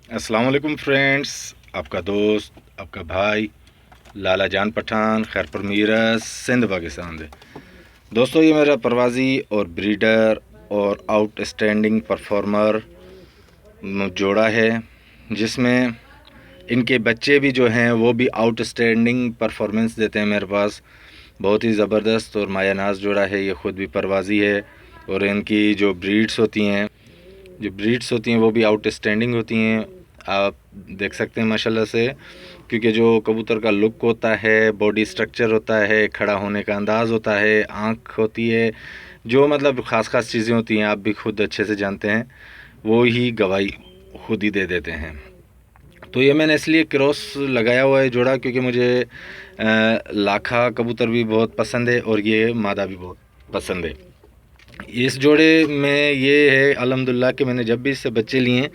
अस्सलाम वालेकुम फ्रेंड्स, आपका दोस्त, आपका भाई लाला जान पठान, खैरपुर मीरस, सिंध, पाकिस्तान से। दोस्तों, ये मेरा परवाज़ी और ब्रीडर और आउटस्टैंडिंग परफॉर्मर जोड़ा है, जिसमें इनके बच्चे भी जो हैं वो भी आउटस्टैंडिंग परफॉर्मेंस देते हैं मेरे पास। बहुत ही ज़बरदस्त और मायानाज जोड़ा है। ये ख़ुद भी परवाज़ी है और इनकी जो ब्रीड्स होती हैं वो भी आउटस्टैंडिंग होती हैं। आप देख सकते हैं माशाल्लाह से, क्योंकि जो कबूतर का लुक होता है, बॉडी स्ट्रक्चर होता है, खड़ा होने का अंदाज़ होता है, आँख होती है, जो मतलब ख़ास चीज़ें होती हैं, आप भी खुद अच्छे से जानते हैं, वो ही गवाही खुद ही दे देते हैं। तो ये मैंने इसलिए क्रॉस लगाया हुआ है जोड़ा, क्योंकि मुझे लाखा कबूतर भी बहुत पसंद है और ये मादा भी बहुत पसंद है। इस जोड़े में ये है अल्हम्दुलिल्लाह कि मैंने जब भी इससे बच्चे लिए हैं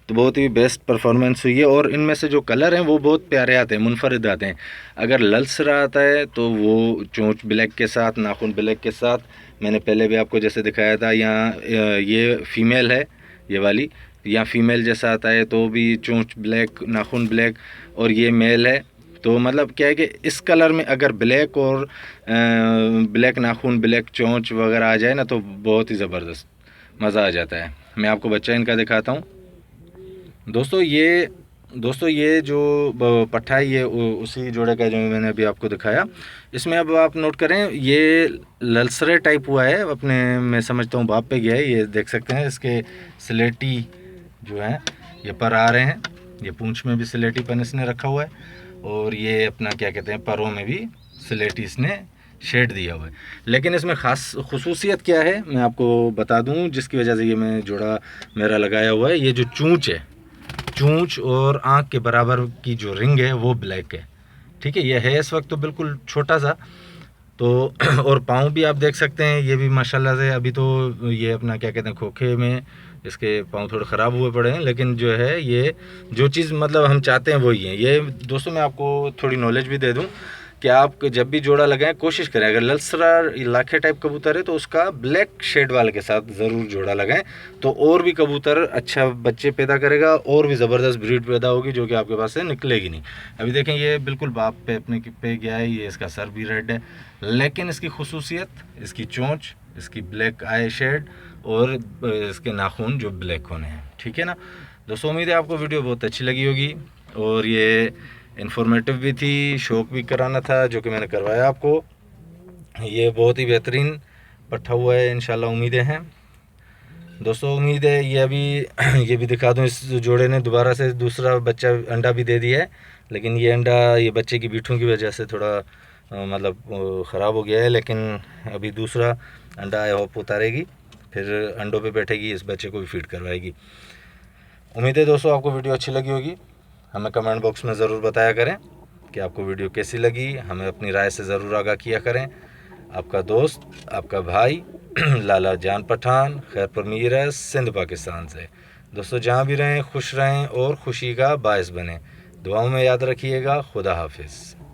तो बहुत ही बेस्ट परफॉर्मेंस हुई है। और इनमें से जो कलर हैं वो बहुत प्यारे आते हैं, मुनफरिद आते हैं। अगर ललसरा आता है तो वो चोंच ब्लैक के साथ, नाखून ब्लैक के साथ, मैंने पहले भी आपको जैसे दिखाया था। यहाँ ये फीमेल है, ये वाली, या फीमेल जैसा आता है तो भी चोंच ब्लैक, नाखून ब्लैक, और ये मेल है। तो मतलब क्या है कि इस कलर में अगर ब्लैक और ब्लैक नाखून, ब्लैक चोंच वगैरह आ जाए ना तो बहुत ही ज़बरदस्त मज़ा आ जाता है। मैं आपको बच्चा इनका दिखाता हूँ। दोस्तों ये जो पट्ठा है, ये उसी जोड़े का जो मैंने अभी आपको दिखाया। इसमें अब आप नोट करें, ये ललसरे टाइप हुआ है अपने, मैं समझता हूँ बाप पे गया है। ये देख सकते हैं इसके स्लेटी जो हैं ये पर आ रहे हैं। ये पूंछ में भी स्लेटीपन इसने रखा हुआ है और ये अपना क्या कहते हैं परों में भी स्लेटी इसने शेड दिया हुआ है। लेकिन इसमें ख़ास खुसूसियत क्या है मैं आपको बता दूं, जिसकी वजह से ये मैं जोड़ा मेरा लगाया हुआ है। ये जो चूंच है, चूंच और आँख के बराबर की जो रिंग है वो ब्लैक है। ठीक है, ये है इस वक्त तो बिल्कुल छोटा सा। तो और पाँव भी आप देख सकते हैं, ये भी माशाल्लाह से अभी तो ये अपना क्या कहते हैं खोखे में इसके पाँव थोड़े ख़राब हुए पड़े हैं, लेकिन जो है ये जो चीज़ मतलब हम चाहते हैं वही है। ये दोस्तों मैं आपको थोड़ी नॉलेज भी दे दूं कि आप जब भी जोड़ा लगाएं कोशिश करें, अगर ललसरा लाखे टाइप कबूतर है तो उसका ब्लैक शेड वाले के साथ ज़रूर जोड़ा लगाएं, तो और भी कबूतर अच्छा बच्चे पैदा करेगा और भी ज़बरदस्त ब्रीड पैदा होगी, जो कि आपके पास से निकलेगी नहीं। अभी देखें ये बिल्कुल बाप पे अपने पे गया है, ये इसका सर भी रेड है, लेकिन इसकी खुसूसियत, इसकी चोंच, इसकी ब्लैक आई शेड और इसके नाखून जो ब्लैक होने हैं। ठीक है ना दोस्तों, उम्मीद है आपको वीडियो बहुत अच्छी लगी होगी और ये इन्फॉर्मेटिव भी थी, शौक भी कराना था, जो कि मैंने करवाया आपको। ये बहुत ही बेहतरीन पट्ठा हुआ है, इंशाल्लाह उम्मीदें हैं दोस्तों। उम्मीद है ये अभी ये भी दिखा दूं, इस जोड़े ने दोबारा से दूसरा बच्चा अंडा भी दे दिया है, लेकिन ये अंडा ये बच्चे की बीठों की वजह से थोड़ा मतलब ख़राब हो गया है। लेकिन अभी दूसरा अंडा आई होप उतारेगी, फिर अंडों पे बैठेगी, इस बच्चे को भी फीड करवाएगी। उम्मीद है दोस्तों आपको वीडियो अच्छी लगी होगी। हमें कमेंट बॉक्स में ज़रूर बताया करें कि आपको वीडियो कैसी लगी, हमें अपनी राय से ज़रूर आगाह किया करें। आपका दोस्त, आपका भाई लाला जान पठान, खैरपुर मीरस, सिंध, पाकिस्तान से। दोस्तों जहाँ भी रहें खुश रहें और खुशी का बायस बने। दुआओं में याद रखिएगा। खुदा हाफिज़।